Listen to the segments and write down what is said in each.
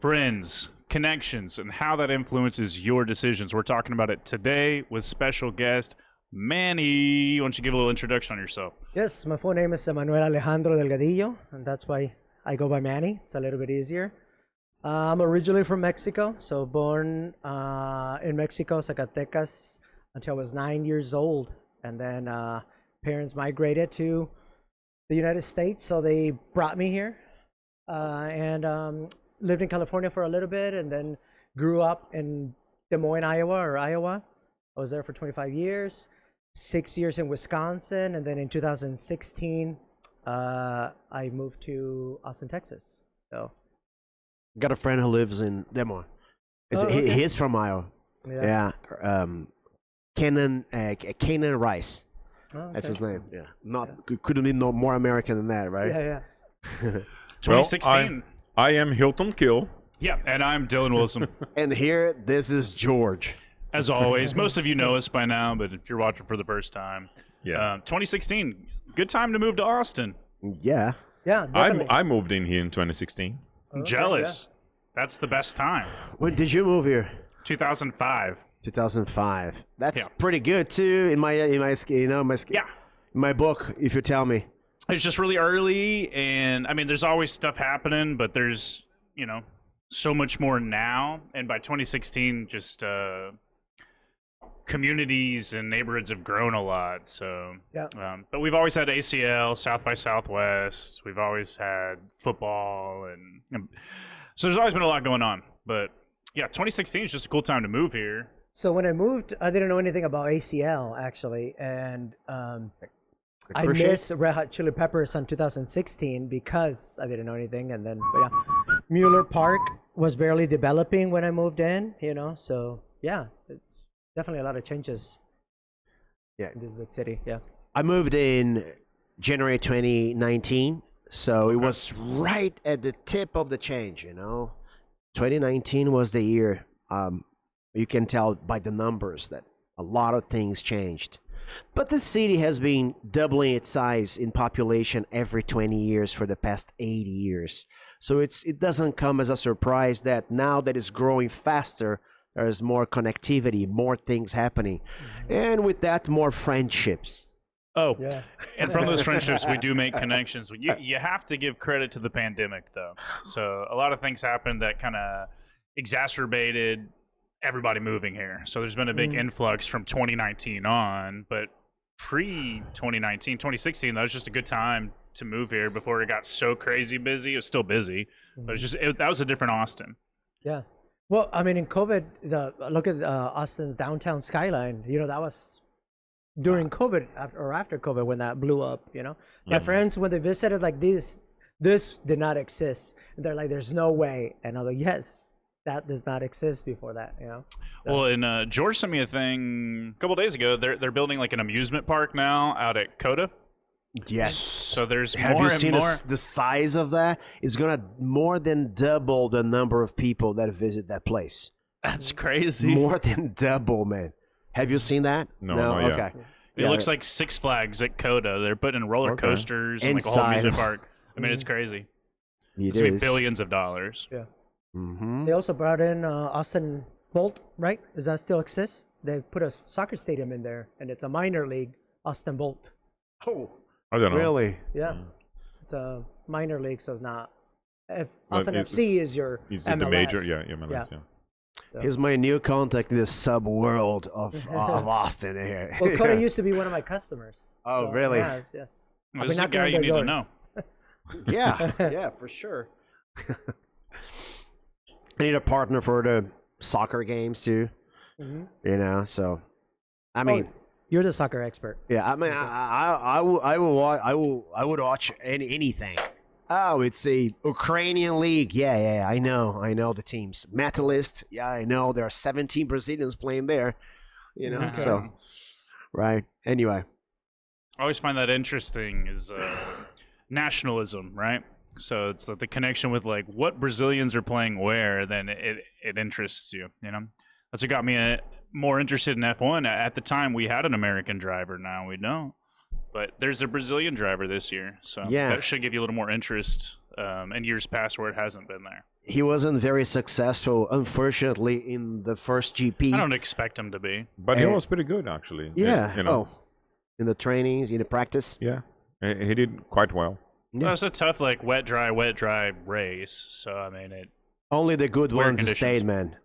friends, connections, and how that influences your decisions. We're talking about it today with special guest Manny. Why don't you give a little introduction on yourself? Yes, my full name is Manuel Alejandro Delgadillo, and that's why I go by Manny. It's a little bit easier. I'm originally from Mexico, so born in Mexico, Zacatecas, until I was 9 years old. And then parents migrated to the United States, so they brought me here and lived in California for a little bit, and then grew up in Des Moines, Iowa. I was there for 25 years, 6 years in Wisconsin, and then in 2016, I moved to Austin, Texas. So, got a friend who lives in Des Moines. Okay. He's from Iowa. Yeah. Canaan Rice. Oh, okay. That's his name. Yeah. Couldn't be no more American than that, right? Yeah. 2016. I am Hilton Kill. Yeah, and I'm Dylan Wilson. And here, this is George. As always, most of you know us by now, but if you're watching for the first time, Yeah. 2016, good time to move to Austin. Yeah. Yeah, definitely. I moved in here in 2016. I'm jealous. That's the best time. When did you move here? 2005. 2005. That's Yeah. pretty good too. In my Yeah. my book. If you tell me. It's just really early, and I mean, there's always stuff happening, but there's, so much more now. And by 2016, just communities and neighborhoods have grown a lot. So, Yeah. But we've always had ACL, South by Southwest. We've always had football, and so there's always been a lot going on. But yeah, 2016 is just a cool time to move here. So when I moved, I didn't know anything about ACL actually, and I missed Red Hot Chili Peppers on 2016 because I didn't know anything. And then, but yeah, Mueller Park was barely developing when I moved in, So yeah, it's definitely a lot of changes. Yeah. In this big city. Yeah. I moved in January 2019, so it was right at the tip of the change. 2019 was the year. You can tell by the numbers that a lot of things changed. But the city has been doubling its size in population every 20 years for the past 80 years. So it doesn't come as a surprise that now that it's growing faster, there's more connectivity, more things happening. And with that, more friendships. Oh, Yeah. and from those friendships, we do make connections. You have to give credit to the pandemic, though. So a lot of things happened that kind of exacerbated everybody moving here. So there's been a big influx from 2019 on, but pre-2019, 2016, that was just a good time to move here before it got so crazy busy. It was still busy, but that was a different Austin. Yeah. Well, I mean, in COVID, look at Austin's downtown skyline. That was during COVID or after COVID when that blew up. My friends, when they visited, like this did not exist, and they're like, "There's no way," and I'm like, "Yes, that does not exist before that." So. Well, and George sent me a thing a couple days ago. They're building like an amusement park now out at Coda. Yes. So there's Have more you and seen more. the size of that? It's going to more than double the number of people that visit that place. That's crazy. More than double, man. Have you seen that? No, not yet. Okay. It looks like Six Flags at Coda. They're putting in roller coasters and like a whole Inside. amusement park. I mean, it's crazy. It It's gonna be is. billions of dollars. Yeah. Mm-hmm. They also brought in Austin Bolt, right? Does that still exist? They put a soccer stadium in there, and it's a minor league Austin Bolt. Oh, I don't know. really? Yeah, it's a minor league, so it's not. If But Austin it's- FC is your Is it MLS. the major? Yeah, MLS, Yeah. yeah. Here's my new contact in the sub world of Austin here. Well, Coda used to be one of my customers. Oh, so, really? Yes. Well, I've this is been a guy knocking you on need their to know. doors. Yeah, for sure. I need a partner for the soccer games too. So I mean, You're the soccer expert. yeah, I mean, I would watch anything. Oh, it's a Ukrainian league. Yeah, I know the teams. Metalist. Yeah, I know there are 17 Brazilians playing there. So right. Anyway, I always find that interesting is nationalism, right? So it's like the connection with like what Brazilians are playing where, then it interests you, That's what got me more interested in F1. At the time, we had an American driver. Now we don't. But there's a Brazilian driver this year, so Yeah. that should give you a little more interest in years past where it hasn't been there. He wasn't very successful, unfortunately, in the first GP. I don't expect him to be. But he was pretty good, actually. Yeah. You know, In the trainings, in the practice. yeah. He did quite well. Yeah. Well, it's a tough, like, wet, dry race. So, I mean, Only the good Weird ones conditions. stayed, man.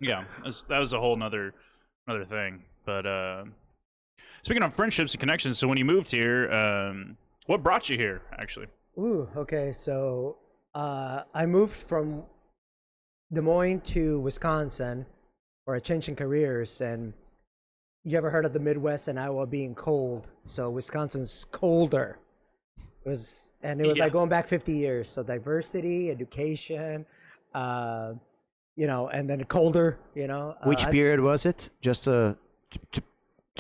yeah, that was a whole nother thing. But speaking of friendships and connections, so when you moved here, what brought you here, actually? Ooh, okay. So I moved from Des Moines to Wisconsin for a change in careers. And you ever heard of the Midwest and Iowa being cold? So Wisconsin's colder. It was Yeah. like going back 50 years. So diversity, education, you know, and then colder, you know. Which period was it? Just to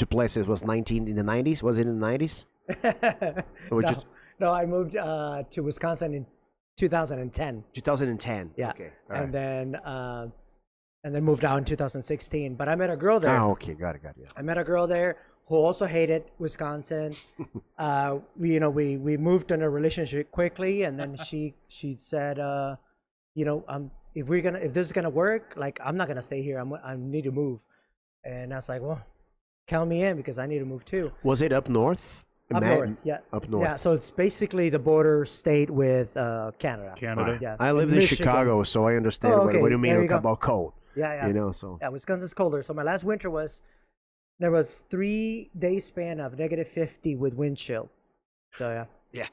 place it was 19 in the 90s. Was it in the 90s? Or just No, I moved to Wisconsin in 2010. 2010. Yeah, Okay. All right. and then moved out in 2016. But I met a girl there. Oh, okay. Got it. Yeah. I met a girl there who also hated Wisconsin. We moved in a relationship quickly, and then she said, if this is gonna work, like I'm not gonna stay here. I need to move. And I was like, well, count me in because I need to move too. Was it up north? Up north, yeah. Up north. Yeah, so it's basically the border state with Canada. Canada. Yeah. I lived in Michigan. Chicago, so I understand Oh, okay. what you mean There you go. about cold. Yeah. You know, so Yeah, Wisconsin's colder. So my last winter there was 3-day span of -50 with wind chill. So yeah.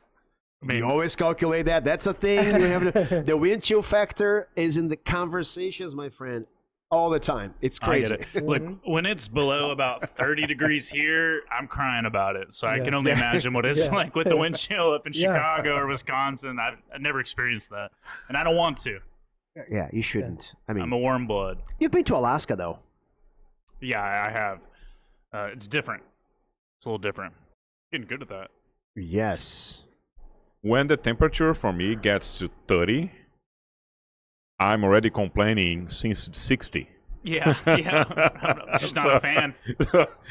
you always calculate that. That's a thing. You have the wind chill factor is in the conversations, my friend, all the time. It's I crazy. get it. Look, when it's below about 30 degrees here, I'm crying about it. So I can only imagine what it's Yeah. like with the wind chill up in Yeah. Chicago or Wisconsin. I've never experienced that, and I don't want to. Yeah, you shouldn't. I mean, I'm a warm blood. you've been to Alaska though. Yeah, I have. It's different. It's a little different. Getting good at that. Yes. When the temperature for me gets to 30, I'm already complaining since 60. Yeah. I'm just not a fan.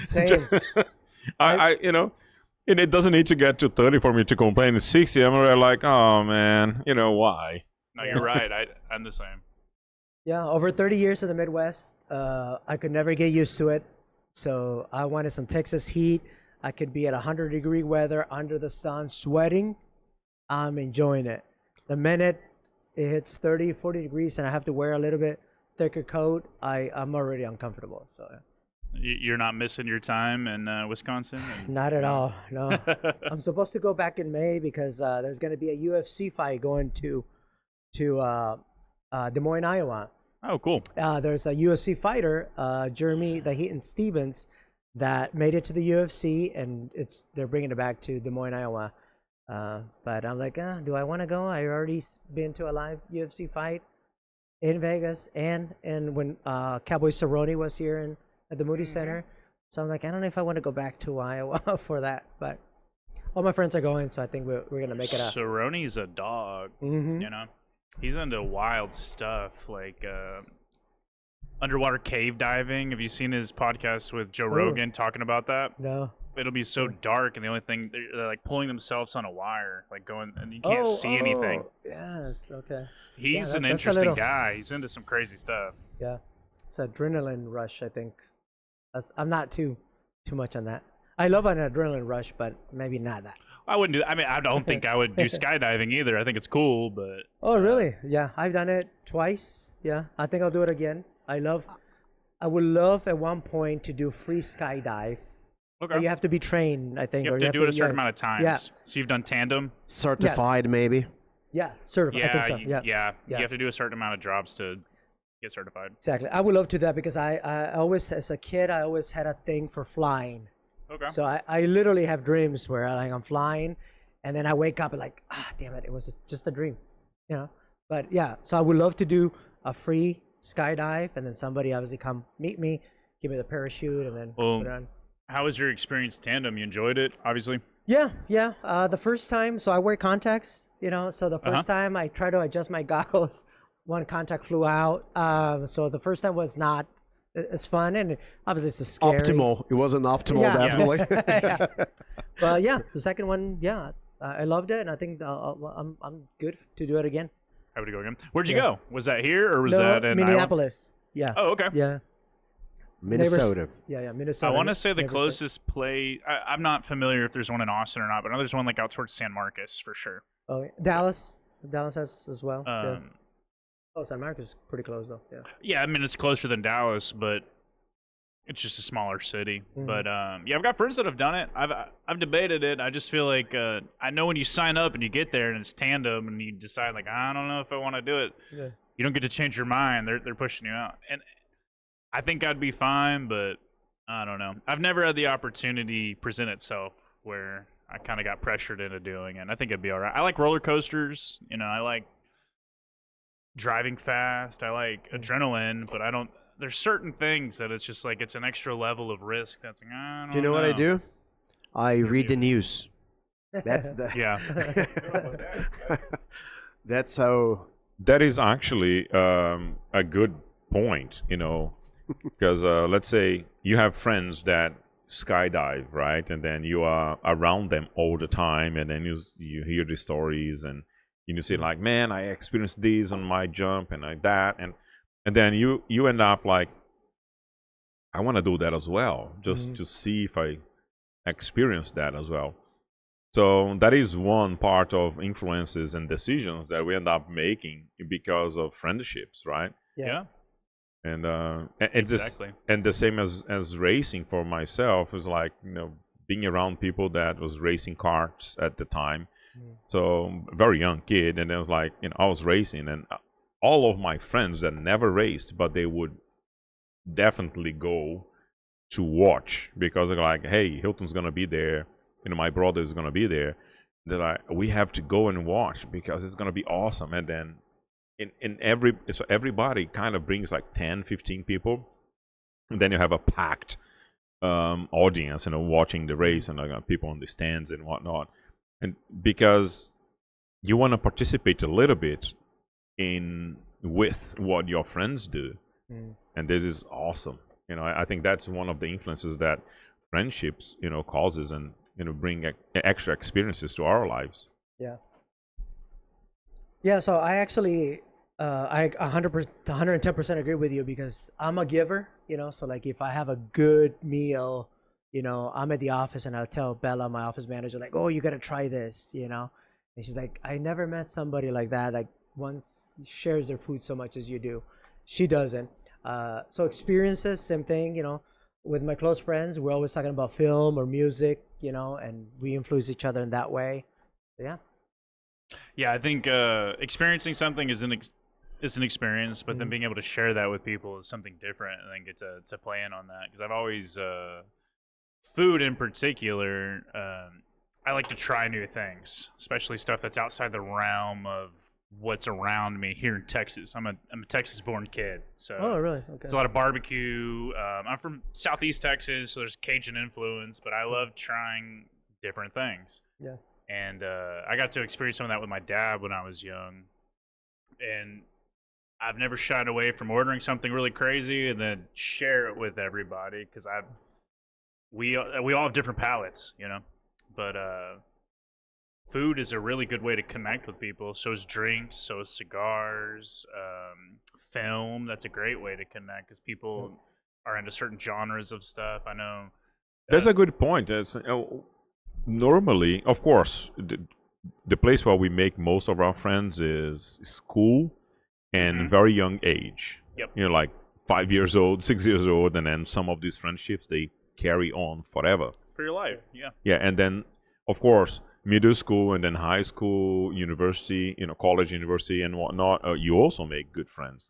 Same. And it doesn't need to get to 30 for me to complain. At 60, I'm already like, oh man, why? No, you're right. I'm the same. Yeah, over 30 years in the Midwest, I could never get used to it. So I wanted some Texas heat. I could be at 100-degree weather under the sun, sweating. I'm enjoying it. The minute it hits 30, 40 degrees and I have to wear a little bit thicker coat, I'm already uncomfortable. So You're not missing your time in Wisconsin? not at all. No. I'm supposed to go back in May because there's going to be a UFC fight going to Des Moines, Iowa. Oh, cool. There's a UFC fighter, Jeremy the Heaton Stevens, that made it to the UFC, and they're bringing it back to Des Moines, Iowa. But I'm like, do I want to go? I already been to a live UFC fight in Vegas, and when Cowboy Cerrone was here at the Moody Center. So I'm like, I don't know if I want to go back to Iowa for that, but all my friends are going, so I think we're gonna make it a. Cerrone's a dog. Mhm. You know, he's into wild stuff like underwater cave diving. Have you seen his podcast with Joe Rogan talking about that? No. It'll be so dark, and the only thing they're like pulling themselves on a wire, like going, and you can't see anything. Yes. Okay. He's Yeah, an that's a interesting little- guy. He's into some crazy stuff. Yeah. It's adrenaline rush, I think. I'm not too much on that. I love an adrenaline rush, but maybe not that. I wouldn't do. I mean, I don't think I would do skydiving either. I think it's cool, but Oh, really? Yeah, I've done it twice. Yeah, I think I'll do it again. I would love at one point to do free skydive. okay. But you have to be trained, I think. You have or to do it a certain yeah. amount of times. Yeah. So you've done tandem. Certified, maybe. Yeah, certified. Yeah, I think so. You Yeah. have to do a certain amount of drops to get certified. Exactly. I would love to do that because I always, as a kid, I always had a thing for flying. Okay. So I literally have dreams where I'm flying, and then I wake up and like, damn it, it was just a dream, But yeah, so I would love to do a free skydive, and then somebody obviously come meet me, give me the parachute, and then Well, put it on. How was your experience tandem? You enjoyed it, obviously. Yeah. The first time, so I wear contacts, So the first time I try to adjust my goggles, one contact flew out. So the first time was not as fun, and obviously it's scary. Optimal. It wasn't optimal, Yeah. definitely. Yeah. But yeah, the second one, yeah, I loved it, and I think I'm good to do it again. I would go again. Where'd you Yeah. go? Was that here or was No, that in Iowa? Minneapolis. Yeah. Oh, okay. Yeah. Minnesota. Yeah, I Minnesota. want to say the Never closest play. I'm not familiar if there's one in Austin or not, but I know there's one like out towards San Marcos for sure. Oh, yeah. Dallas. Dallas has as well. Yeah. Um, Oh, San Marcos is pretty close though. Yeah. yeah, I mean it's closer than Dallas, but it's just a smaller city. But yeah, I've got friends that have done it. I've debated it. I just feel like I know when you sign up and you get there and it's tandem and you decide like I don't know if I want to do it. Yeah. You don't get to change your mind. They're pushing you out, and I think I'd be fine, but I don't know. I've never had the opportunity present itself where I kind of got pressured into doing it. I think it'd be all right. I like roller coasters. You know, I like driving fast. I like adrenaline, but I don't. There's certain things that it's just like it's an extra level of risk. That's like I don't Do you know what I do? I read the news. That's the Yeah. That's how. That is actually a good point, because let's say you have friends that skydive, right? And then you are around them all the time, and then you hear the stories, and you say like, man, I experienced this on my jump and like that, and then you end up like, I want to do that as well, just to see if I experience that as well. So that is one part of influences and decisions that we end up making because of friendships, right? Yeah. And it's Exactly. and the same as racing for myself is like being around people that was racing karts at the time. So very young kid, and it was like I was racing, and all of my friends that never raced, but they would definitely go to watch because they're like, hey, Hilton's gonna be there. My brother is gonna be there. That we have to go and watch because it's gonna be awesome. And then so everybody kind of brings like 10, 15 people, and then you have a packed audience, watching the race, and people on the stands and whatnot. And because you want to participate a little bit with what your friends do, and this is awesome. I think that's one of the influences that friendships causes, and bring extra experiences to our lives. Yeah. Yeah. So I actually, I 110% agree with you because I'm a giver. So like if I have a good meal, I'm at the office and I'll tell Bella, my office manager, like, oh, you got to try this, and she's like, I never met somebody like that, like once shares their food so much as you do. She doesn't. So experiences, same thing, with my close friends, we're always talking about film or music, and we influence each other in that way. Yeah. Yeah, I think experiencing something is an experience, but then being able to share that with people is something different. I think it's a play in on that because I've always food in particular. I like to try new things, especially stuff that's outside the realm of what's around me here in Texas. I'm a Texas-born kid, so Oh, really? Okay. there's a lot of barbecue. I'm from Southeast Texas, so there's Cajun influence, but I love trying different things. Yeah. And I got to experience some of that with my dad when I was young. And I've never shied away from ordering something really crazy and then share it with everybody because we all have different palates, But food is a really good way to connect with people. So is drinks, so is cigars, film. That's a great way to connect because people are into certain genres of stuff. I know. That's a good point. Normally, of course, the place where we make most of our friends is school and very young age. Yep. Like 5 years old, 6 years old, and then some of these friendships, they carry on forever. For your life, yeah. Yeah, and then, of course, middle school and then high school, university, college, university, and whatnot, you also make good friends.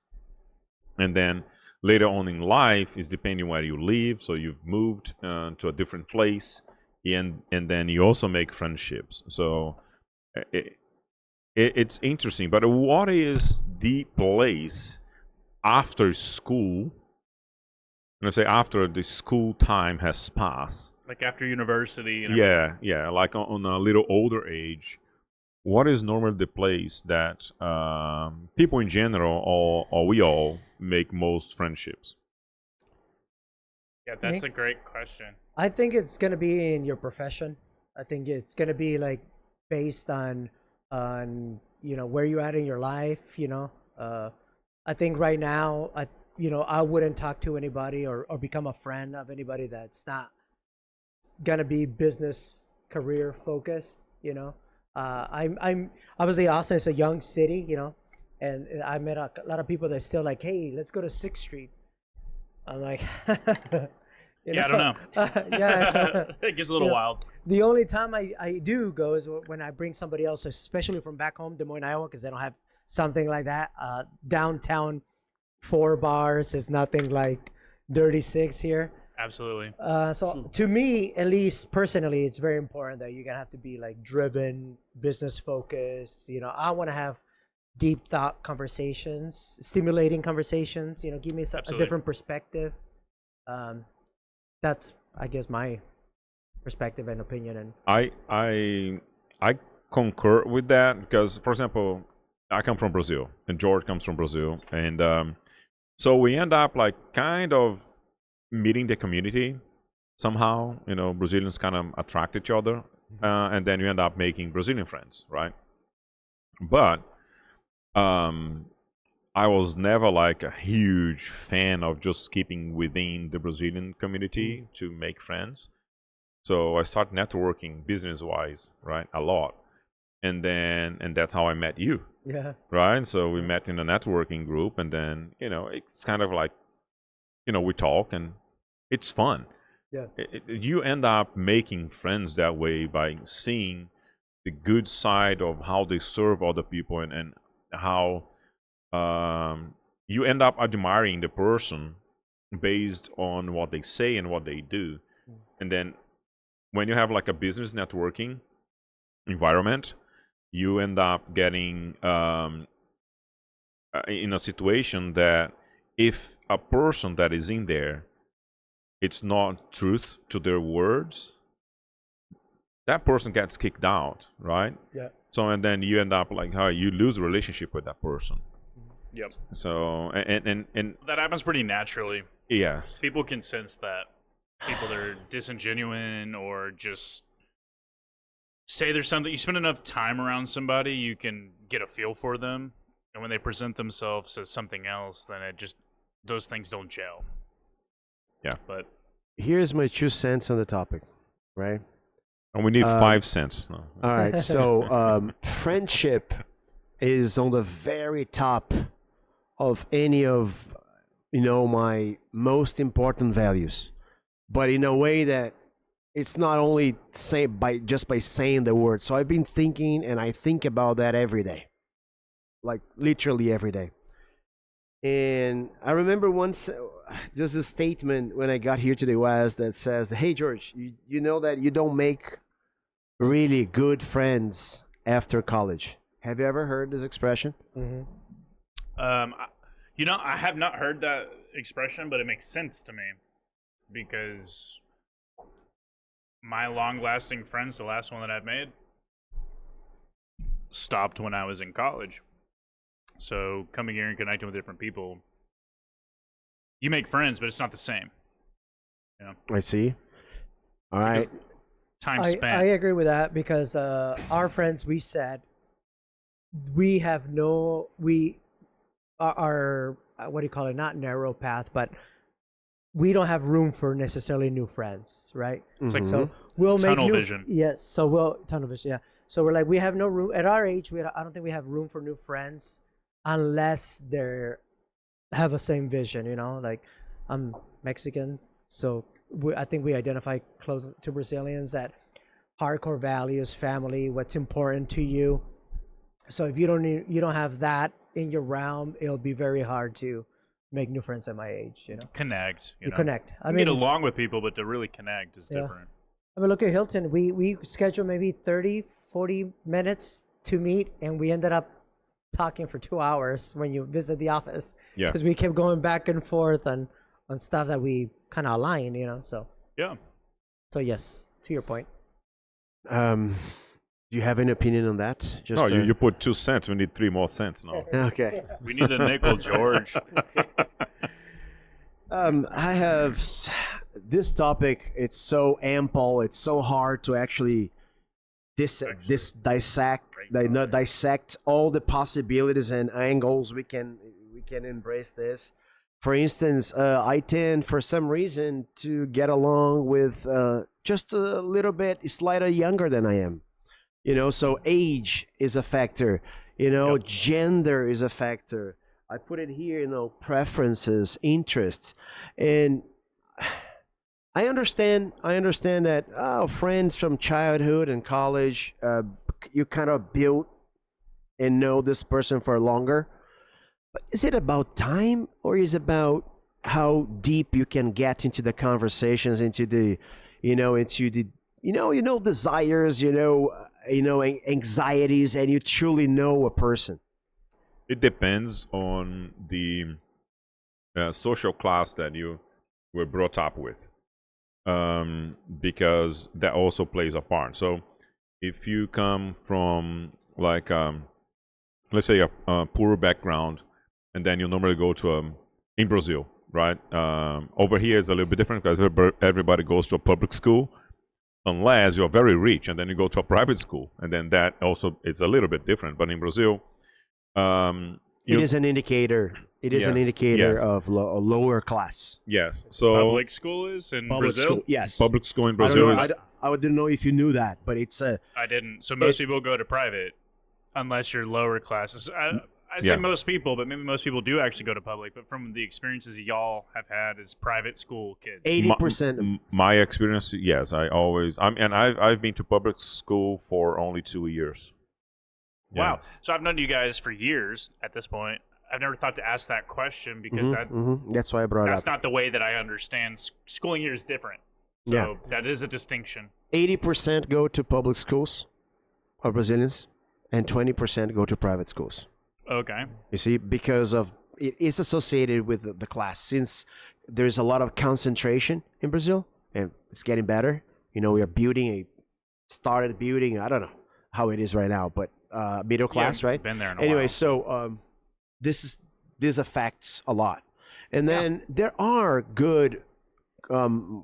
And then later on in life is depending where you live. So you've moved to a different place, and then you also make friendships. So it's interesting. But what is the place after school? Say after the school time has passed. Like after university. And Yeah, like on a little older age. What is normally the place that people in general, or we all, make most friendships? Yeah, that's a great question. I think it's going to be in your profession. I think it's gonna be like based on where you're at in your life. I think right now I wouldn't talk to anybody or become a friend of anybody that's not gonna be business career focused. I'm obviously Austin is a young city, and I met a lot of people that still like, hey, let's go to 6th Street. I'm like, Yeah, I don't know. Yeah, It gets a little wild. the only time I do go is when I bring somebody else, especially from back home, Des Moines, Iowa, because they don't have something like that. Downtown 4 bars is nothing like Dirty Six here. Absolutely. So to me, at least personally, it's very important that you're gonna have to be like driven, business focused. I want to have deep thought conversations, stimulating conversations. Give me a Absolutely. different perspective. That's, I guess, my perspective and opinion. And I concur with that because, for example, I come from Brazil and George comes from Brazil, and so we end up like kind of meeting the community somehow. Brazilians kind of attract each other, and then you end up making Brazilian friends, right? But I was never like a huge fan of just keeping within the Brazilian community to make friends. So I started networking business-wise, right, a lot, and that's how I met you, yeah, right? So we met in a networking group, and then it's kind of like we talk and it's fun. yeah, You end up making friends that way by seeing the good side of how they serve other people, and how you end up admiring the person based on what they say and what they do. And then when you have like a business networking environment, you end up getting in a situation that if a person that is in there, it's not truth to their words, that person gets kicked out, right? yeah. So and then you end up like how you lose a relationship with that person. Yep. So and That happens pretty naturally. yes, People can sense that. People that are disingenuine or just say there's something. You spend enough time around somebody, you can get a feel for them. And when they present themselves as something else, then those things don't gel. Yeah. But Here's my 2 cents on the topic, right? and we need 5 cents. No. All right. So friendship is on the very top of any of my most important values, but in a way that it's not only by saying the word. So I've been thinking, and I think about that every day, like literally every day. And I remember once there's a statement when I got here to the US that says, "Hey George, you know that you don't make really good friends after college." Have you ever heard this expression? Mm-hmm. I have not heard that expression, but it makes sense to me because my long-lasting friends, the last one that I've made, stopped when I was in college. So coming here and connecting with different people, you make friends, but it's not the same. I see. All right. Because time I spent. agree with that because our friends, we said we have we are what do you call it? Not narrow path, but we don't have room for necessarily new friends, right? It's like So we'll make tunnel new, vision. Yes. So tunnel vision. Yeah. So we're like, we have no room at our age. I don't think we have room for new friends unless they're have the same vision. Like I'm Mexican, so I think we identify close to Brazilians that hardcore values, family, what's important to you. So if you don't have that in your realm, it'll be very hard to make new friends at my age. Connect. You connect. I mean, get along with people, but to really connect is different. I mean, look at Hilton. We scheduled maybe 30, 40 minutes to meet, and we ended up talking for 2 hours when you visit the office. Yeah. Because we kept going back and forth on stuff that we kind of align, So Yeah. so yes, to your point. Do you have any opinion on that? Just No, you put 2 cents. We need 3 more cents now. Okay. We need a nickel, George. I have this topic. It's so ample. It's so hard to actually dissect all the possibilities and angles we can embrace this. For instance, I tend, for some reason, to get along with just a little bit slightly younger than I am. So age is a factor. Yep. Gender is a factor. I put it here. Preferences, interests, and I understand that friends from childhood and college, you kind of build and know this person for longer. But is it about time, or is it about how deep you can get into the conversations, into the desires, anxieties, and you truly know a person? It depends on the social class that you were brought up with, because that also plays a part. So if you come from like let's say a poor background, and then you normally go to in Brazil, right? Over here it's a little bit different because everybody goes to a public school, unless you're very rich, and then you go to a private school, and then that also is a little bit different. But in Brazil, it is an indicator. It is an indicator Yes. of a lower class. Yes. So Public school is in Public Brazil. school, yes. public school in I don't Brazil know, is I didn't know if you knew that, but it's a. I didn't. So most people go to private, unless you're lower classes. I say Yeah. most people, but maybe most people do actually go to public. But from the experiences y'all have had as private school kids, 80%. my experience. Yes, I've been to public school for only 2 years. Yeah. Wow. So I've known you guys for years at this point. I've never thought to ask that question because That's why I brought that's it up. not the way that I understand. Schooling here is different. So Yeah. that is a distinction. 80% go to public schools of Brazilians, and 20% go to private schools. Okay. You see, because of it is associated with the class. Since there's a lot of concentration in Brazil, and it's getting better. We are started building. I don't know how it is right now, but middle class, Yeah, right? been there in a Anyway, while. so this affects a lot, and then there are good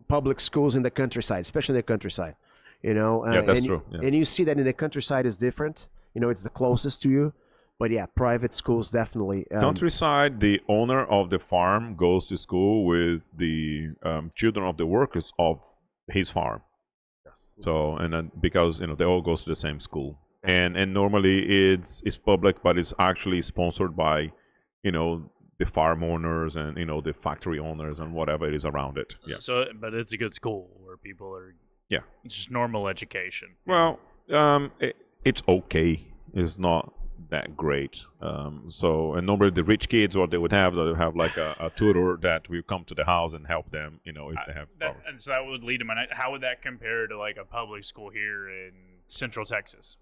public schools in the countryside, especially in the countryside. Yeah, that's and, true. Yeah. And you see that in the countryside is different. It's the closest to you. But yeah, private schools definitely. Countryside, the owner of the farm goes to school with the children of the workers of his farm. So, and then because they all goes to the same school, and normally it's public, but it's actually sponsored by, the farm owners and the factory owners and whatever it is around it. Yeah. So, but it's a good school where people are. Yeah. It's just normal education. Well, it's okay. It's not that great. And normally the rich kids, what they would have, they'll have like a tutor that will come to the house and help them, if they have problems. And so that would lead to my. How would that compare to like a public school here in Central Texas?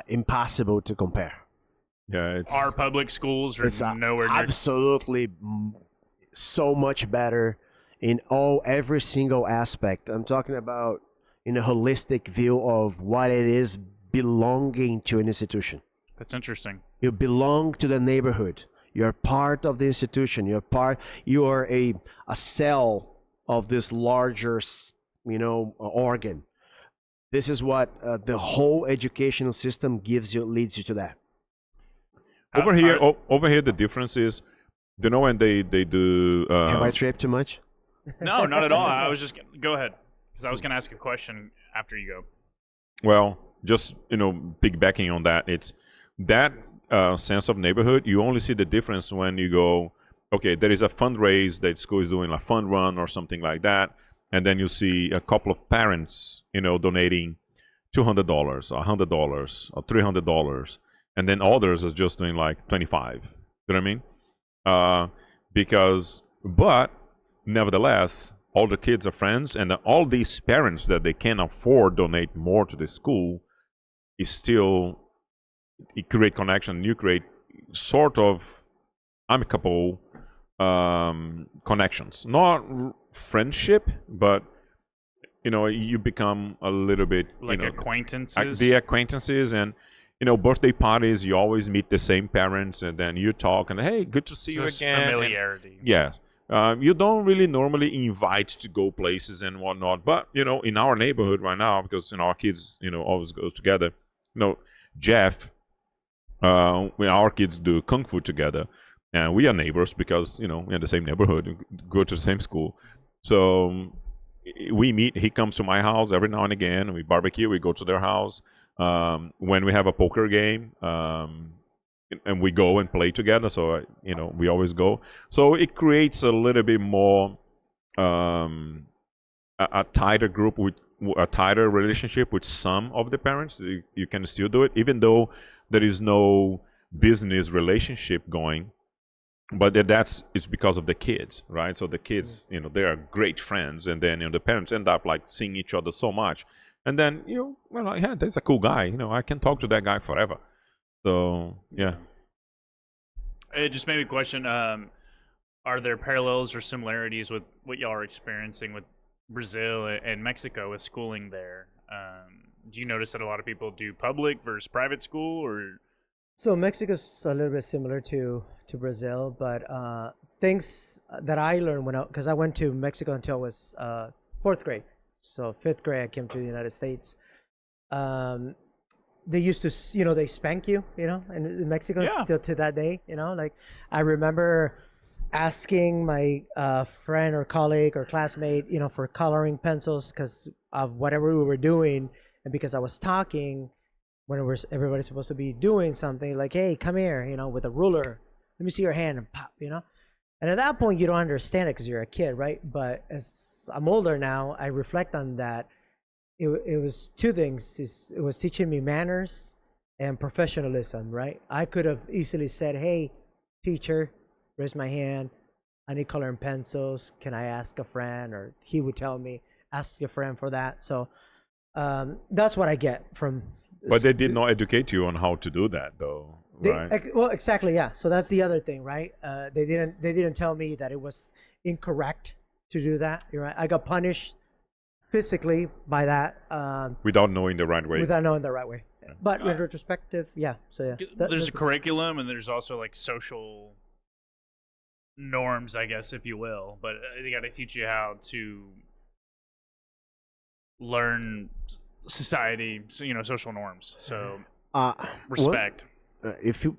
Impossible to compare. Yeah, Our public schools are It's nowhere near. absolutely so much better in every single aspect. I'm talking about in a holistic view of what it is belonging to an institution. That's interesting. You belong to the neighborhood. You're part of the institution. You are a cell of this larger, organ. This is what the whole educational system leads you to that. Over here, the difference is, when they do. Have I tripped too much? No, not at all. I was just go ahead because I was going to ask a question after you go. Well, just piggybacking on that, it's that sense of neighborhood. You only see the difference when you go, okay, there is a fundraise that school is doing, a fund run or something like that, and then you see a couple of parents, donating $200, $100, or $300, and then others are just doing like 25. You know what I mean? But nevertheless, all the kids are friends, and all these parents that they can afford donate more to the school is still. You create connection. You create sort of amicable connections, not friendship, but you become a little bit Acquaintances. The acquaintances, and birthday parties. You always meet the same parents, and then you talk, and hey, good to see you again. Familiarity. Yes. You don't really normally invite to go places and whatnot, but in our neighborhood right now, because our kids always goes together. Jeff, when our kids do kung fu together, and we are neighbors because we're in the same neighborhood, go to the same school. So we meet. He comes to my house every now and again. We barbecue. We go to their house. When we have a poker game, and we go and play together. So we always go. So it creates a little bit more a tighter group with a tighter relationship with some of the parents. You can still do it, even though there is no business relationship going. But it's because of the kids, right? So the kids, they are great friends, and then the parents end up like seeing each other so much, and then yeah, that's a cool guy. I can talk to that guy forever. So yeah. It just made me question: are there parallels or similarities with what y'all are experiencing with Brazil and Mexico with schooling there? Do you notice that a lot of people do public versus private school, or? So Mexico's a little bit similar to Brazil, but things that I learned because I went to Mexico until I was fourth grade. So fifth grade, I came to the United States. They used to, they spank you, in Mexico. Yeah. Still to that day, like I remember asking my friend or colleague or classmate, for coloring pencils because of whatever we were doing, and because I was talking when everybody's supposed to be doing something, like, hey, come here, with a ruler, let me see your hand, and pop, and at that point you don't understand it because you're a kid, right? But as I'm older now, I reflect on that. It was two things. It was teaching me manners and professionalism, right? I could have easily said, hey, teacher, raise my hand, I need coloring pencils, can I ask a friend? Or he would tell me, ask your friend for that. So that's what I get from. But they did not educate you on how to do that, though, right? Well, exactly, yeah. So that's the other thing, right? They didn't tell me that it was incorrect to do that. You're right. I got punished physically by that. Without knowing the right way. Without knowing the right way. But in retrospective, yeah. So yeah. There's a curriculum, and there's also like social norms, I guess, if you will. But they got to teach you how to learn society, social norms. So respect. If you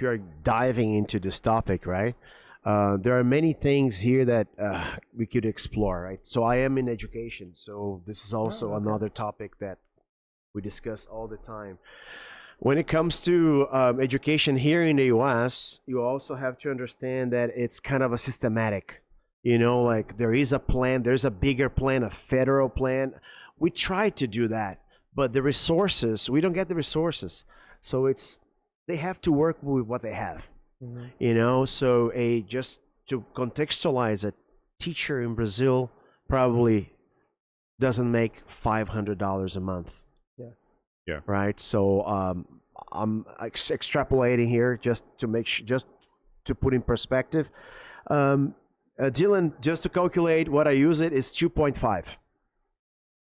are diving into this topic, right? There are many things here that we could explore, right? So I am in education, so this is also another topic that we discuss all the time. When it comes to education here in the U.S., you also have to understand that it's kind of a systematic. Like there is a plan, there's a bigger plan, a federal plan. We try to do that, but the resources, we don't get the resources. So they have to work with what they have. Mm-hmm. So just to contextualize, a teacher in Brazil probably doesn't make $500 a month. Yeah. Right. So I'm extrapolating here just to put in perspective. Dylan, just to calculate what I use it is 2.5.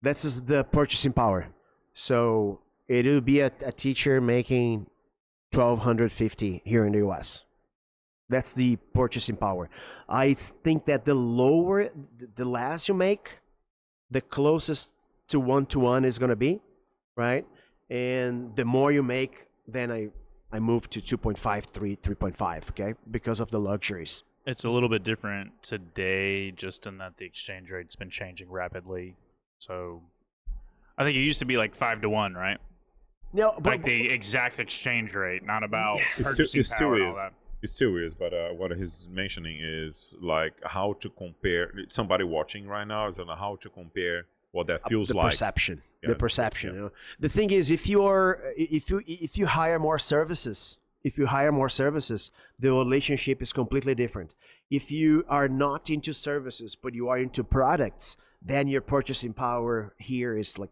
This is the purchasing power. So it will be a teacher making $1,250 here in the US. That's the purchasing power. I think that the less you make, the closest to one is going to be, right? And the more you make, then I move to 2.5, 3.5, okay? Because of the luxuries. It's a little bit different today, just in that the exchange rate's been changing rapidly. So I think it used to be like 5 to 1, right? No, but like the exact exchange rate, not about purchasing power and all that. It still is, but what he's mentioning is like how to compare. Somebody watching right now is on how to compare what that feels like. Perception. Yeah. The perception. The thing is, if you hire more services, the relationship is completely different. If you are not into services but you are into products, then your purchasing power here is like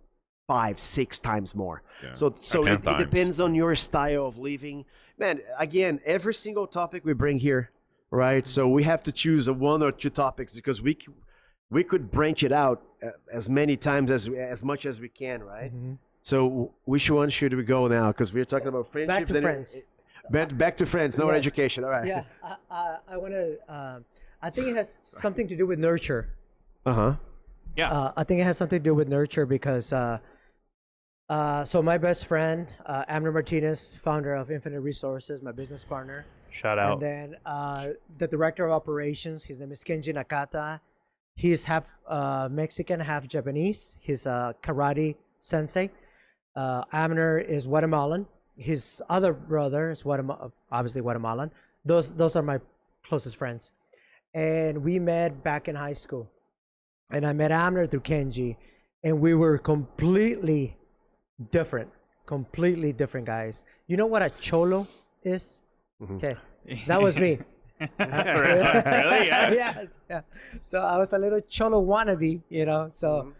5-6 times more. Yeah. So it depends on your style of living. Man, again, every single topic we bring here, right? So we have to choose one or two topics because we could branch it out as many times as much as we can, right? Mm-hmm. So which one should we go now? Because we're talking about friendships. Back to friends. Back to friends, no education. All right. Yeah, I want to. I think it has something to do with nurture. Uh huh. Yeah. I think it has something to do with nurture because So my best friend, Amner Martinez, founder of Infinite Resources, my business partner. Shout And out. then the director of operations, his name is Kenji Nakata. He's half Mexican, half Japanese. He's a karate sensei. Amner is Guatemalan. His other brother is obviously Guatemalan. Those are my closest friends. And we met back in high school. And I met Amner through Kenji. And we were completely different guys. You know what a cholo is? Okay, that was me. Really? Yeah. Yes. Yeah. So I was a little cholo wannabe, you know. So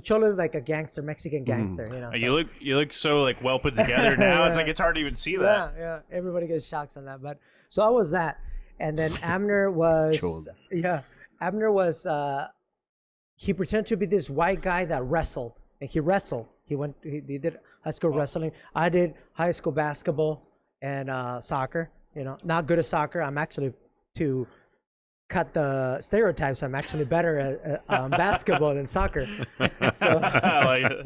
cholo is like a gangster, Mexican gangster, you know. So, You look so like well put together now. It's like it's hard to even see that. yeah. Everybody gets shocks on that, but so I was that, and then Amner was Cholo. Abner was he pretended to be this white guy that wrestled, and he wrestled. He did high school wrestling. I did high school basketball and soccer. You know, not good at soccer. I'm actually, to cut the stereotypes, I'm actually better at basketball than soccer. So, I like it.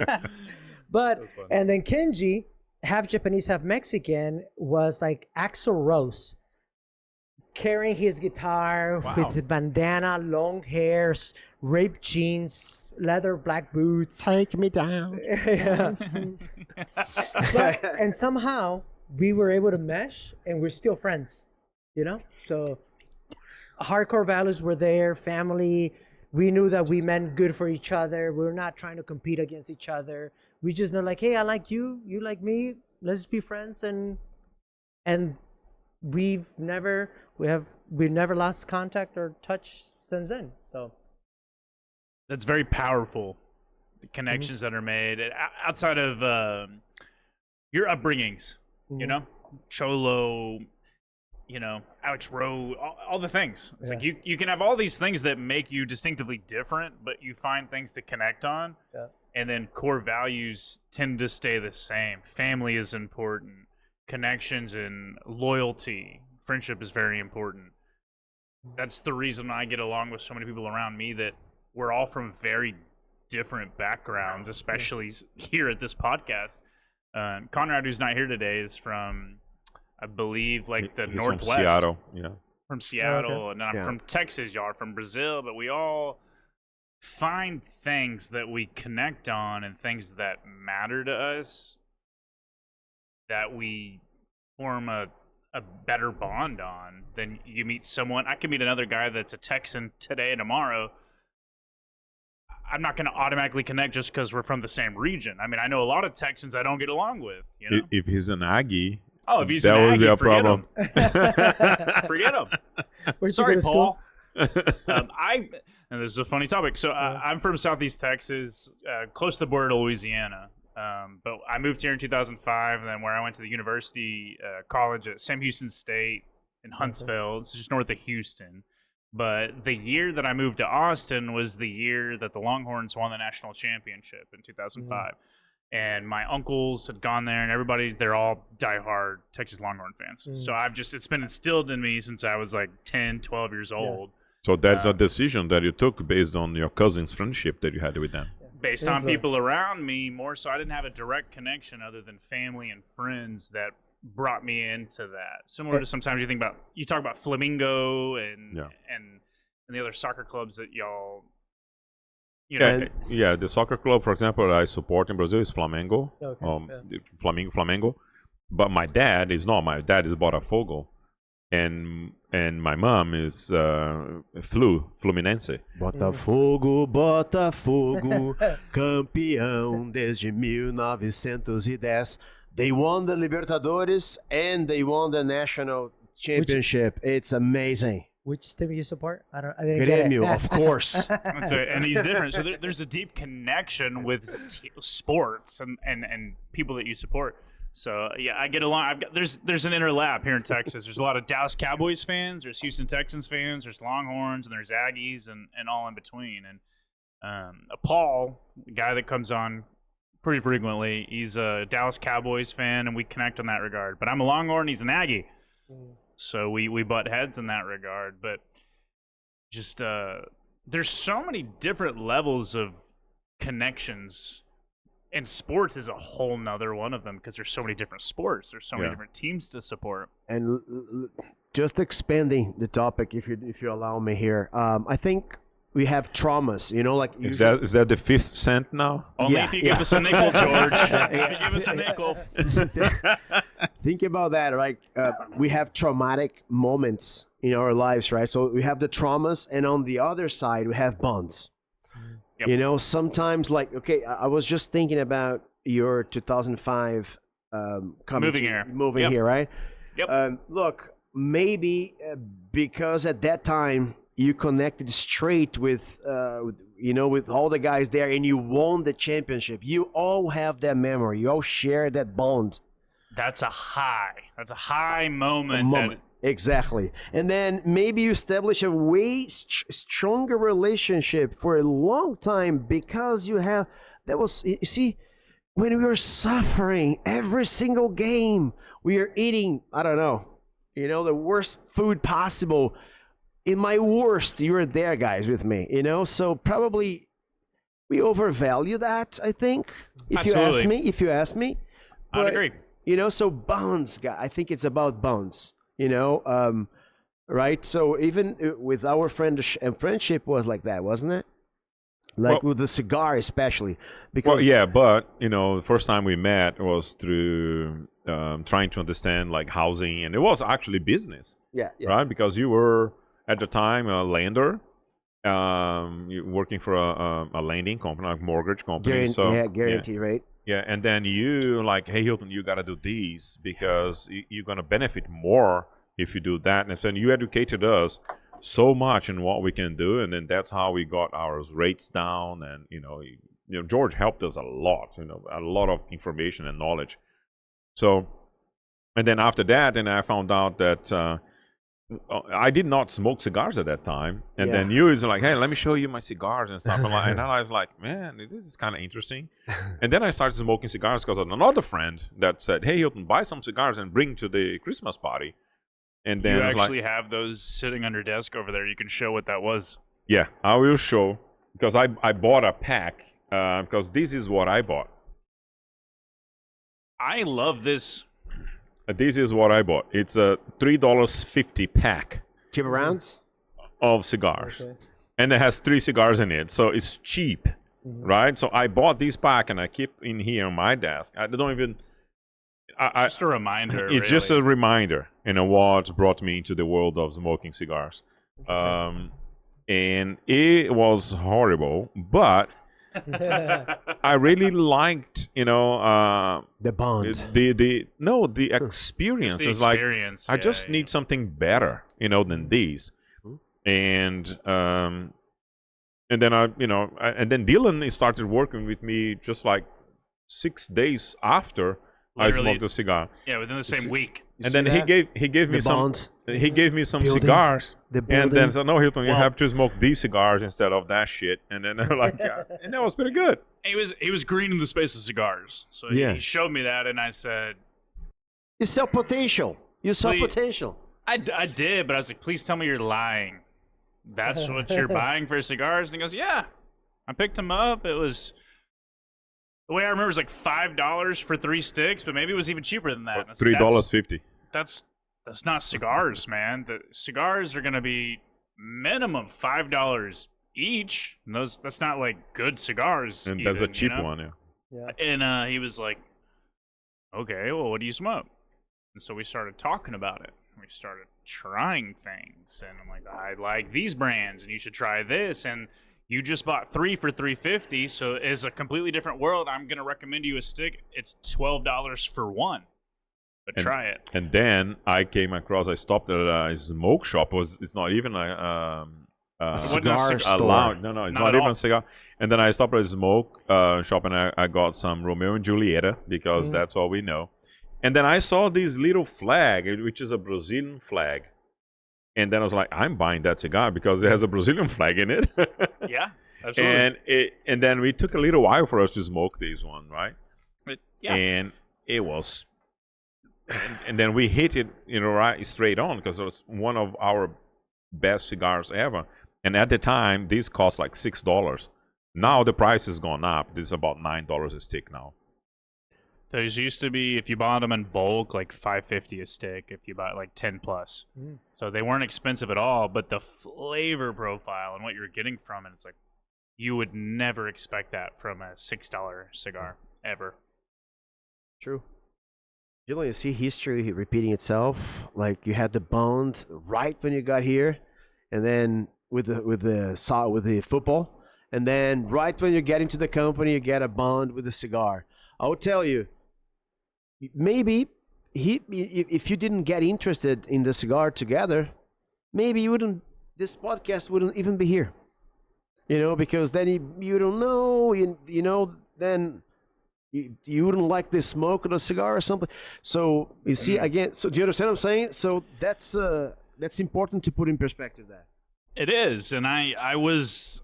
but That's fun. and then Kenji, half Japanese, half Mexican, was like Axl Rose, carrying his guitar Wow. with bandana, long hairs, ripped jeans, leather black boots. Take me down. Yeah. And somehow we were able to mesh, and we're still friends, you know. So hardcore values were there, family. We knew that we meant good for each other. We were not trying to compete against each other. We just know, like, hey, I like you, you like me. Let's just be friends, and we've never lost contact or touch since then. So That's very powerful. The connections that are made outside of your upbringings. You know, Cholo, you know, Alex Rowe, all the things. It's like you can have all these things that make you distinctively different, but you find things to connect on. Yeah. And then core values tend to stay the same. Family is important. Connections and loyalty. Friendship is very important. That's the reason I get along with so many people around me, that we're all from very different backgrounds, especially here at this podcast. Conrad, who's not here today, is from, I believe, like the He's Northwest. from Seattle. Yeah. From Seattle, Okay. and I'm Yeah. from Texas. Y'all are from Brazil, but we all find things that we connect on and things that matter to us that we form a better bond on. Than you meet someone. I can meet another guy that's a Texan today and tomorrow. I'm not going to automatically connect just because we're from the same region. I mean, I know a lot of Texans I don't get along with. You know? If he's an Aggie, Oh, if he's that an would be Aggie, a forget problem. him. Forget him. Where'd you Sorry, go to school? Paul. And this is a funny topic. So I'm from Southeast Texas, close to the border to Louisiana. But I moved here in 2005, and then where I went to the university, college at Sam Houston State in Huntsville. It's just north of Houston. But the year that I moved to Austin was the year that the Longhorns won the national championship in 2005. And my uncles had gone there, and everybody, they're all diehard Texas Longhorn fans. So it's been instilled in me since I was like 10, 12 years old. So that's a decision that you took based on your cousin's friendship that you had with them. Based on Influence. people around me more so. I didn't have a direct connection other than family and friends that brought me into that. Similar to sometimes you talk about Flamingo and the other soccer clubs that y'all, you know. Yeah, the soccer club, for example, I support in Brazil is Flamengo. Okay, Flamengo. But my dad is not. My dad is Botafogo, and my mom is Fluminense. Botafogo, Botafogo, campeão desde 1910. They won the Libertadores and they won the national championship. It's amazing. Which team you support? I didn't get it. Grêmio, of course. That's right. And he's different. So there's a deep connection with sports and people that you support. So yeah, I get along. There's an inner lab here in Texas. There's a lot of Dallas Cowboys fans. There's Houston Texans fans. There's Longhorns, and there's Aggies, and all in between. And Paul, the guy that comes on pretty frequently, he's a Dallas Cowboys fan, and we connect in that regard. But I'm a Longhorn. He's an Aggie. So we butt heads in that regard. But just there's so many different levels of connections And sports is a whole nother one of them because there's so many different sports. There's so many different teams to support. And just expanding the topic, if you allow me here, I think we have traumas. You know, like Is that the 5th cent now? Only if you give us a nickel, George. If you give us a nickel. Think about that, right? We have traumatic moments in our lives, right? So we have the traumas, and on the other side, we have bonds. Yep. You know, sometimes, like, okay, I was just thinking about your 2005 Moving here. moving here, right? Yep. Look, maybe because at that time you connected straight with, with all the guys there, and you won the championship. You all have that memory. You all share that bond. That's a high. That's a high moment. Exactly. And then maybe you establish a way stronger relationship for a long time because you have, you see, when we were suffering every single game, we are eating, I don't know, the worst food possible. In my worst, you were there, guys, with me, so probably we overvalue that, I think, if you ask me. I'd agree. So bonds, I think it's about bonds. Right? So even with our friendship was like that, wasn't it? Like with the cigar, especially because but the first time we met was through trying to understand like housing, and it was actually business. Yeah. Right? Because you were at the time a lender, working for a lending company, like mortgage company. Guarantee rate. Yeah, and then you like, hey Hilton, you got to do these because you're gonna benefit more if you do that. And then you educated us so much in what we can do, and then that's how we got our rates down. And George helped us a lot, a lot of information and knowledge. So, and then after that, then I found out that I did not smoke cigars at that time, and then you was like, hey, let me show you my cigars and stuff. And I was like, man, this is kind of interesting. And then I started smoking cigars because of another friend that said, hey Hilton, buy some cigars and bring to the Christmas party. And then you actually have those sitting on your desk over there. You can show what that was. Yeah, I will show, because I bought a pack, because this is what I bought. I love this. This is what I bought. It's a $3.50 pack. Cuba rounds of cigars, and it has 3 cigars in it, so it's cheap, right? So I bought this pack and I keep in here on my desk. I don't even. Just a reminder. It's just a reminder, what brought me into the world of smoking cigars, and it was horrible, but. I really liked, the bond, the experience. The is like experience. I just need something better, than these, and then and then Dylan started working with me just like 6 days after I smoked the cigar. Yeah, within the same week. And then he gave me some. He gave me some cigars, and then said, "No, Hilton, you have to smoke these cigars instead of that shit." And then like, and that was pretty good. He was green in the space of cigars, so he showed me that, and I said, "You saw potential. You saw potential." I did, but I was like, "Please tell me you're lying. That's what you're buying for cigars?" And he goes, "Yeah." I picked them up. It was. The way I remember is like $5 for 3 sticks, but maybe it was even cheaper than that. $3.50. That's not cigars, man. The cigars are gonna be minimum $5 each. And that's not like good cigars. And that's a cheap one, yeah. And he was like, "Okay, well, what do you smoke?" And so we started talking about it. We started trying things, and I'm like, "I like these brands, and you should try this." And you just bought 3 for $3.50, so it's a completely different world. I'm going to recommend you a stick. It's $12 for one, but try it. And then I came across, I stopped at a smoke shop. It's not even a cigar store. No, it's not even a cigar. And then I stopped at a smoke shop, and I got some Romeo and Julieta, because that's all we know. And then I saw this little flag, which is a Brazilian flag. And then I was like, I'm buying that cigar because it has a Brazilian flag in it. Yeah, absolutely. And then we took a little while for us to smoke this one, right? And it was, and then we hit it, right straight on, because it was one of our best cigars ever. And at the time, this cost like $6. Now the price has gone up. It's about $9 a stick now. Those used to be, if you bought them in bulk, like $5.50 a stick. If you bought like 10 plus, so they weren't expensive at all. But the flavor profile and what you're getting from it, it's like you would never expect that from a $6 cigar ever. True. You see history repeating itself. Like you had the bond right when you got here, and then with the football, and then right when you get into the company, you get a bond with the cigar. I will tell you, maybe if you didn't get interested in the cigar together, maybe this podcast wouldn't even be here. Because then you don't know, then you wouldn't like the smoke of a cigar or something. So you see again. So do you understand what I'm saying? So that's important to put in perspective. That it is, and I was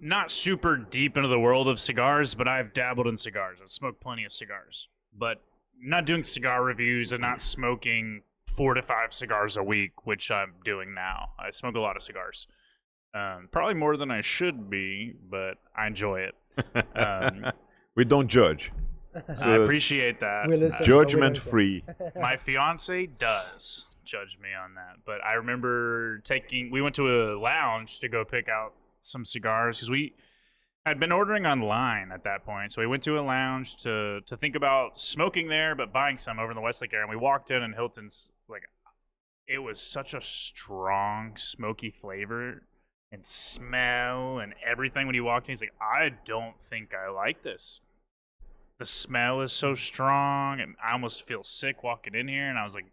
not super deep into the world of cigars, but I've dabbled in cigars. I've smoked plenty of cigars, but not doing cigar reviews and not smoking 4 to 5 cigars a week, which I'm doing now. I smoke a lot of cigars, probably more than I should be, but I enjoy it. We don't judge. I appreciate that. We listen, Judgment free. My fiance does judge me on that, but I remember we went to a lounge to go pick out some cigars because we had been ordering online at that point. So we went to a lounge to think about smoking there, but buying some over in the Westlake area. And we walked in, and Hilton's like, it was such a strong, smoky flavor and smell and everything when he walked in. He's like, I don't think I like this. The smell is so strong, and I almost feel sick walking in here. And I was like,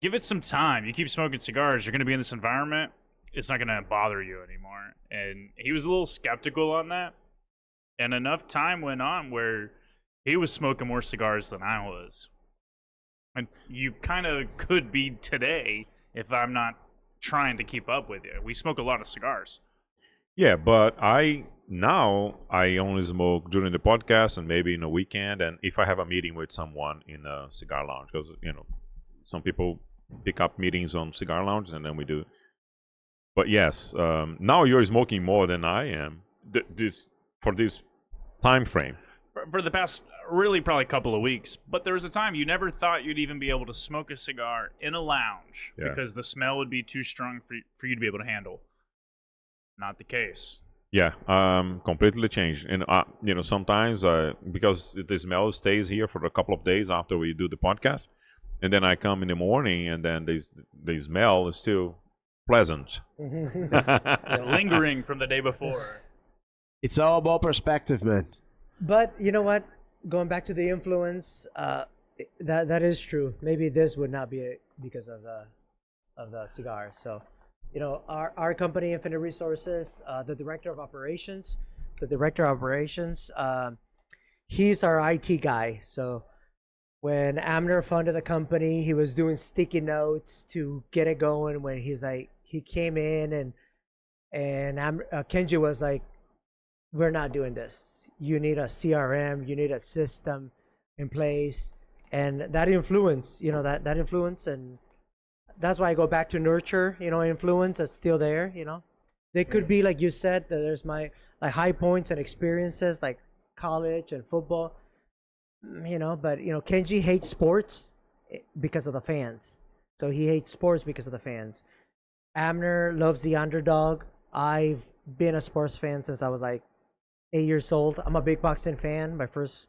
give it some time. You keep smoking cigars, you're going to be in this environment. It's not going to bother you anymore. And he was a little skeptical on that. And enough time went on where he was smoking more cigars than I was. And you kind of could be today if I'm not trying to keep up with you. We smoke a lot of cigars. Yeah, but I only smoke during the podcast and maybe in a weekend, and if I have a meeting with someone in a cigar lounge, because some people pick up meetings on cigar lounges and then we do. But yes, now you're smoking more than I am. For this time frame. For the past, really probably couple of weeks. But there was a time you never thought you'd even be able to smoke a cigar in a lounge because the smell would be too strong for you to be able to handle. Not the case. Yeah, completely changed. And sometimes because the smell stays here for a couple of days after we do the podcast, and then I come in the morning and then the smell is still pleasant. It's lingering from the day before. It's all about perspective, man. But you know what? Going back to the influence, that is true. Maybe this would not be because of the cigar. So, our company, Infinite Resources, the director of operations, he's our IT guy. So when Amner funded the company, he was doing sticky notes to get it going. When he came in and Kenji was like, we're not doing this. You need a CRM, you need a system in place. And that influence, that influence, and that's why I go back to nurture, influence that's still there, They could be, like you said, that there's my high points and experiences like college and football, but Kenji hates sports because of the fans. So he hates sports because of the fans. Amner loves the underdog. I've been a sports fan since I was like 8 years old. I'm a big boxing fan. My first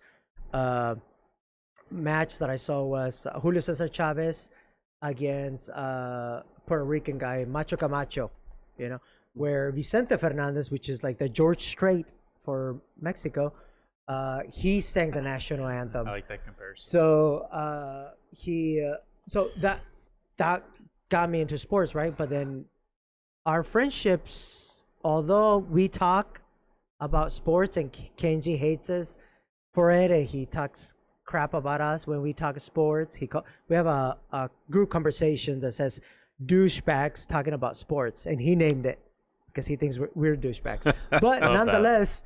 match that I saw was Julio Cesar Chavez against Puerto Rican guy Macho Camacho, where Vicente Fernandez, which is like the George Strait for Mexico, he sang the national anthem. I like that comparison. So so that got me into sports, right? But then our friendships, although we talk about sports and Kenji hates us for it, and he talks crap about us when we talk sports. We have a group conversation that says douchebags talking about sports, and he named it because he thinks we're douchebags. But nonetheless,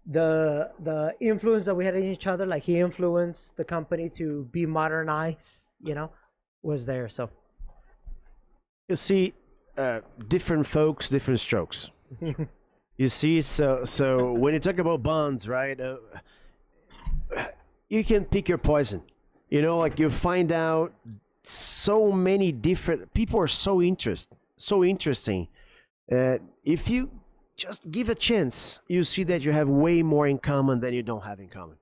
the influence that we had in each other, like he influenced the company to be modernized, was there. So you see, different folks, different strokes. You see, so when you talk about bonds, right? You can pick your poison. You know, like you find out so many different people are so interesting. If you just give a chance, you see that you have way more in common than you don't have in common.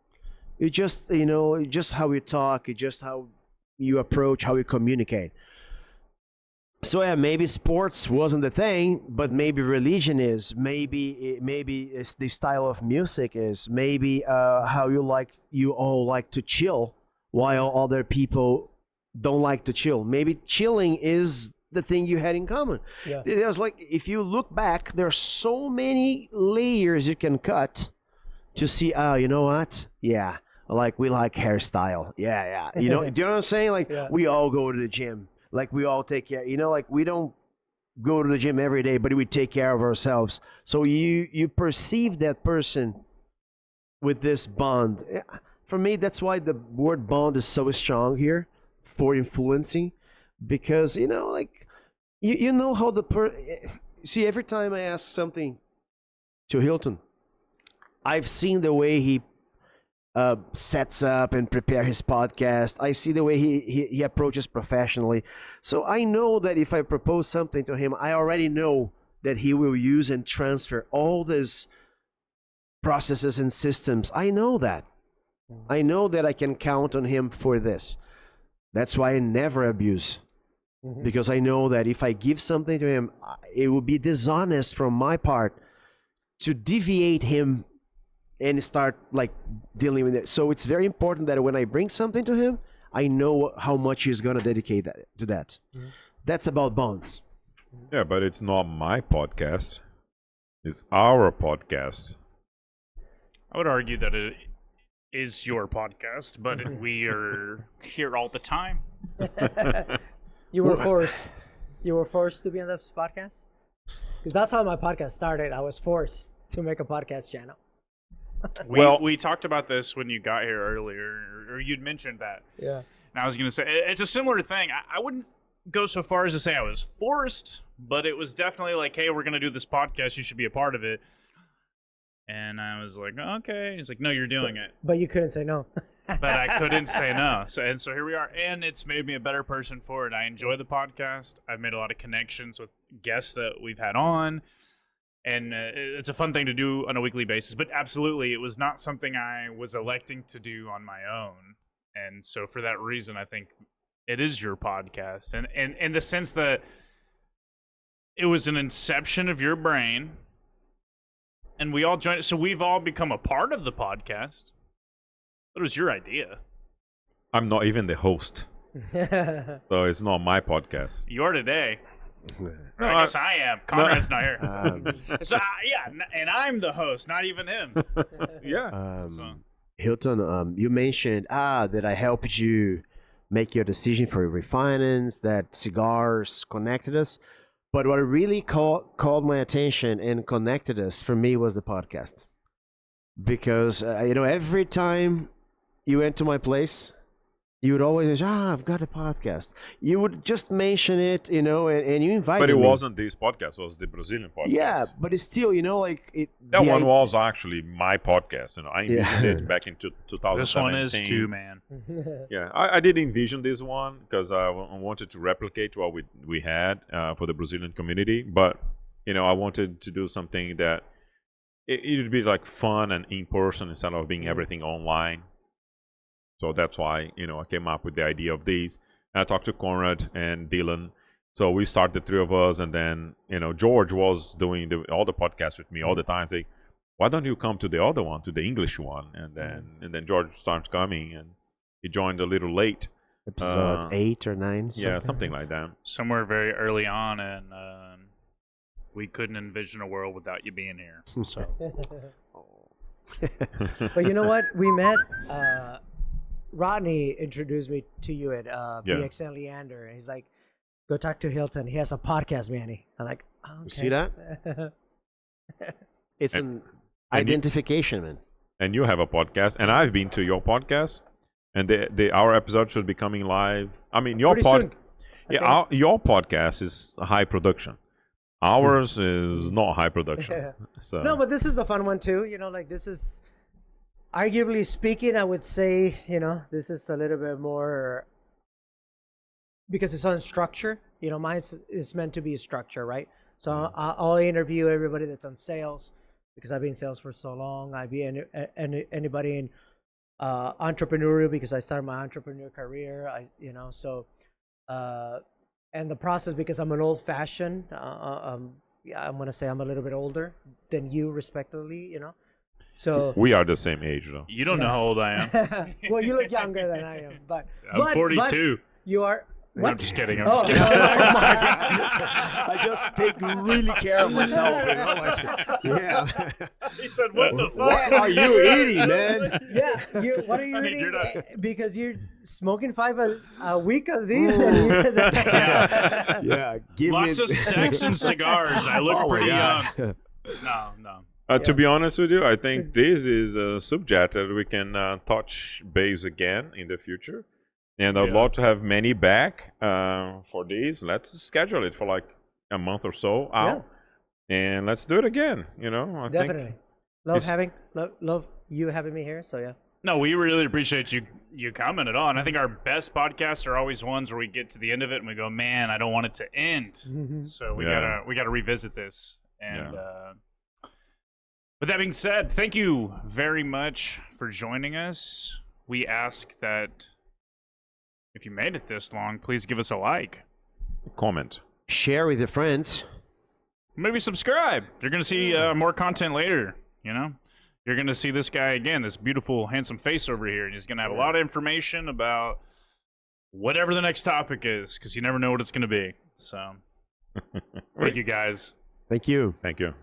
You just, just how you talk, it's just how you approach, how you communicate. So yeah, maybe sports wasn't the thing, but maybe religion is. Maybe it's the style of music is. Maybe how you all like to chill, while other people don't like to chill. Maybe chilling is the thing you had in common. Yeah. There's like, if you look back, there are so many layers you can cut to see. Oh, you know what? Yeah, like we like hairstyle. Yeah. Do you know what I'm saying? Like we all go to the gym. Like we all take care, like we don't go to the gym every day, but we take care of ourselves. So you perceive that person with this bond. For me, that's why the word bond is so strong here for influencing, because like you know how see, every time I ask something to Hilton, I've seen the way he sets up and prepare his podcast. I see the way he approaches professionally. So I know that if I propose something to him, I already know that he will use and transfer all these processes and systems. I know that. I know that I can count on him for this. That's why I never abuse. Because I know that if I give something to him, it would be dishonest from my part to deviate him and start like dealing with it. So it's very important that when I bring something to him, I know how much he's gonna dedicate to that. That's about bonds. Yeah, but it's not my podcast. It's our podcast. I would argue that it is your podcast, but we are here all the time. You were forced. You were forced to be on this podcast? Because that's how my podcast started. I was forced to make a podcast channel. We talked about this when you got here earlier, or you'd mentioned that. Yeah. And I was going to say, it's a similar thing. I wouldn't go so far as to say I was forced, but it was definitely like, hey, we're going to do this podcast. You should be a part of it. And I was like, okay. He's like, no, you're doing it. But you couldn't say no. But I couldn't say no. So here we are. And it's made me a better person for it. I enjoy the podcast. I've made a lot of connections with guests that we've had on. And it's a fun thing to do on a weekly basis. But absolutely, it was not something I was electing to do on my own. And so for that reason, I think it is your podcast. And in the sense that it was an inception of your brain. And we all joined it. So we've all become a part of the podcast. It was your idea. I'm not even the host. So it's not my podcast. You are today. No, I guess I am. Conrad's not here. So and I'm the host, not even him. Yeah. Hilton, you mentioned that I helped you make your decision for refinance, that cigars connected us. But what really called my attention and connected us for me was the podcast. Because, every time you went to my place, you would always say, I've got a podcast. You would just mention it, and you invited me. But it wasn't this podcast, it was the Brazilian podcast. Yeah, but it's still, that one was actually my podcast. I envisioned it back in 2017. This one is too, man. Yeah, I did envision this one because I wanted to replicate what we had for the Brazilian community. But, I wanted to do something that it would be like fun and in person instead of being everything online. So that's why, I came up with the idea of these. And I talked to Conrad and Dylan. So we started, the three of us. And then, George was doing all the podcasts with me all the time. Say, why don't you come to the other one, to the English one? And then George starts coming. And he joined a little late. Episode 8 or 9. Yeah, something like that. Somewhere very early on. And we couldn't envision a world without you being here. So. But you know what? We met... Rodney introduced me to you at BXN Leander, and he's like, "Go talk to Hilton. He has a podcast, Manny." I'm like, oh, "Okay." You see that? It's an identification, man. And you have a podcast, and I've been to your podcast, and our episode should be coming live. I mean, your Pretty soon, your podcast is high production. Ours is not high production. Yeah. So No, but this is the fun one too. Like this is, arguably speaking, I would say, this is a little bit more because it's on structure. Mine is meant to be a structure, right? So I'll interview everybody that's on sales because I've been in sales for so long. I've been anybody in entrepreneurial because I started my entrepreneur career. And the process because I'm an old-fashioned. Yeah, I'm gonna say I'm a little bit older than you, respectively. So we are the same age, though. You don't know how old I am. well, you look younger than I am, but I'm 42. You are. No, What? I'm just kidding. I'm Oh, just kidding. I just take really care of myself. Yeah. He said, "What the fuck?" What are you eating, man? Yeah, what are you I mean, eating? you're not- Because you're smoking 5 a week of these. And Yeah. Give Lots me of sex and cigars. I look Oh my pretty young. God. No. To be honest with you, I think this is a subject that we can touch base again in the future. And I'd love to have Manny back for these. Let's schedule it for like a month or so out. And let's do it again. I Definitely. think Love you having me here. So yeah. No, we really appreciate you coming at all. And I think our best podcasts are always ones where we get to the end of it and we go, man, I don't want it to end. So we gotta revisit this. And with that being said, thank you very much for joining us. We ask that if you made it this long, please give us a like. comment. Share with your friends. Maybe subscribe. You're going to see more content later, You're going to see this guy again, this beautiful, handsome face over here. And he's going to have a lot of information about whatever the next topic is, because you never know what it's going to be. So, thank you, guys. Thank you. Thank you.